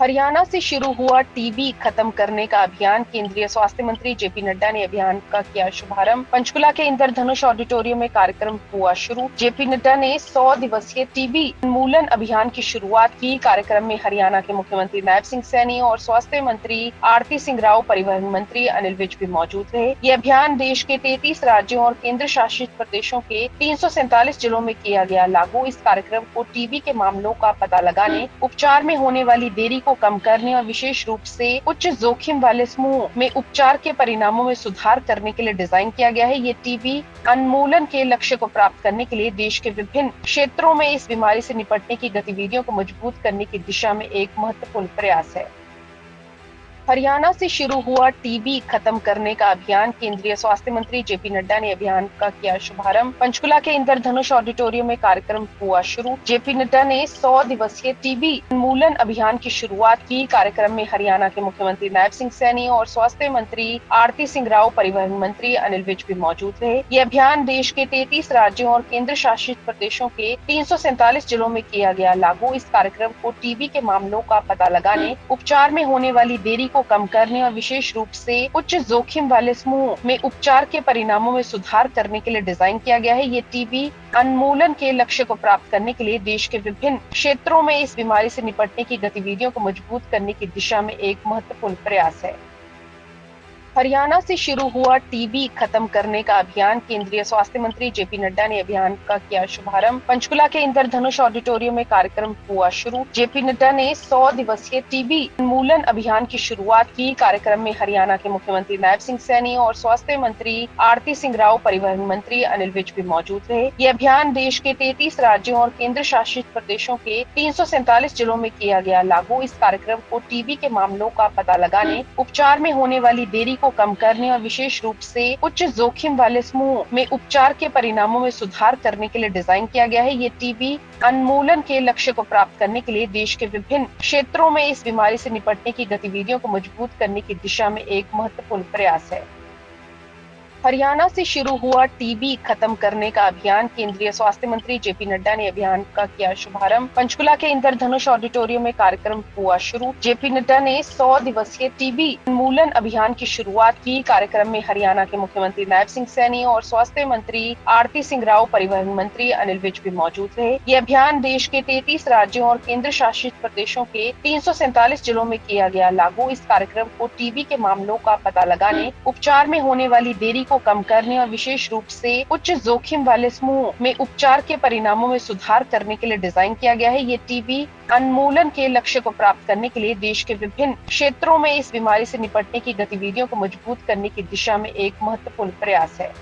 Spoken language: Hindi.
हरियाणा से शुरू हुआ टीबी खत्म करने का अभियान। केंद्रीय स्वास्थ्य मंत्री जेपी नड्डा ने अभियान का किया शुभारंभ। पंचकुला के इंद्रधनुष ऑडिटोरियम में कार्यक्रम हुआ शुरू। जेपी नड्डा ने 100 दिवसीय टीबी उन्मूलन अभियान की शुरुआत की। कार्यक्रम में हरियाणा के मुख्यमंत्री नायब सिंह सैनी और स्वास्थ्य मंत्री आरती सिंह राव, परिवहन मंत्री अनिल विज भी मौजूद रहे। ये अभियान देश के 33 राज्यों और केंद्र शासित प्रदेशों के 347 जिलों में किया गया लागू। इस कार्यक्रम को टीबी के मामलों का पता लगाने, उपचार में होने वाली देरी को कम करने और विशेष रूप से उच्च जोखिम वाले समूह में उपचार के परिणामों में सुधार करने के लिए डिजाइन किया गया है। ये टीबी उन्मूलन के लक्ष्य को प्राप्त करने के लिए देश के विभिन्न क्षेत्रों में इस बीमारी से निपटने की गतिविधियों को मजबूत करने की दिशा में एक महत्वपूर्ण प्रयास है। हरियाणा से शुरू हुआ टीबी खत्म करने का अभियान। केंद्रीय स्वास्थ्य मंत्री जेपी नड्डा ने अभियान का किया शुभारंभ। पंचकुला के इंद्रधनुष ऑडिटोरियम में कार्यक्रम हुआ शुरू। जेपी नड्डा ने 100 दिवसीय टीबी उन्मूलन अभियान की शुरुआत की। कार्यक्रम में हरियाणा के मुख्यमंत्री नायब सिंह सैनी और स्वास्थ्य मंत्री आरती सिंह राव, परिवहन मंत्री अनिल विज भी मौजूद रहे। ये अभियान देश के 33 राज्यों और केंद्र शासित प्रदेशों के 347 जिलों में किया गया लागू। इस कार्यक्रम को टीबी के मामलों का पता लगाने, उपचार में होने वाली देरी को कम करने और विशेष रूप से उच्च जोखिम वाले समूह में उपचार के परिणामों में सुधार करने के लिए डिजाइन किया गया है। ये टीबी उन्मूलन के लक्ष्य को प्राप्त करने के लिए देश के विभिन्न क्षेत्रों में इस बीमारी से निपटने की गतिविधियों को मजबूत करने की दिशा में एक महत्वपूर्ण प्रयास है। हरियाणा से शुरू हुआ टीबी खत्म करने का अभियान। केंद्रीय स्वास्थ्य मंत्री जेपी नड्डा ने अभियान का किया शुभारंभ। पंचकुला के इंद्रधनुष ऑडिटोरियम में कार्यक्रम हुआ शुरू। जेपी नड्डा ने 100 दिवसीय टीबी उन्मूलन अभियान की शुरुआत की। कार्यक्रम में हरियाणा के मुख्यमंत्री नायब सिंह सैनी और स्वास्थ्य मंत्री आरती सिंह राव, परिवहन मंत्री अनिल विज भी मौजूद रहे। ये अभियान देश के 33 राज्यों और केंद्र शासित प्रदेशों के 347 जिलों में किया गया लागू। इस कार्यक्रम को टीबी के मामलों का पता लगाने, उपचार में होने वाली देरी को कम करने और विशेष रूप से उच्च जोखिम वाले समूह में उपचार के परिणामों में सुधार करने के लिए डिजाइन किया गया है। ये टीबी उन्मूलन के लक्ष्य को प्राप्त करने के लिए देश के विभिन्न क्षेत्रों में इस बीमारी से निपटने की गतिविधियों को मजबूत करने की दिशा में एक महत्वपूर्ण प्रयास है। हरियाणा से शुरू हुआ टीबी खत्म करने का अभियान। केंद्रीय स्वास्थ्य मंत्री जेपी नड्डा ने अभियान का किया शुभारंभ। पंचकुला के इंद्रधनुष ऑडिटोरियम में कार्यक्रम हुआ शुरू। जेपी नड्डा ने 100 दिवसीय टीबी उन्मूलन अभियान की शुरुआत की। कार्यक्रम में हरियाणा के मुख्यमंत्री नायब सिंह सैनी और स्वास्थ्य मंत्री आरती सिंह राव, परिवहन मंत्री अनिल विज भी मौजूद रहे। ये अभियान देश के 33 राज्यों और केंद्र शासित प्रदेशों के 347 जिलों में किया गया लागू। इस कार्यक्रम को टीबी के मामलों का पता लगाने, उपचार में होने वाली देरी को कम करने और विशेष रूप से उच्च जोखिम वाले समूह में उपचार के परिणामों में सुधार करने के लिए डिजाइन किया गया है। ये टीबी उन्मूलन के लक्ष्य को प्राप्त करने के लिए देश के विभिन्न क्षेत्रों में इस बीमारी से निपटने की गतिविधियों को मजबूत करने की दिशा में एक महत्वपूर्ण प्रयास है।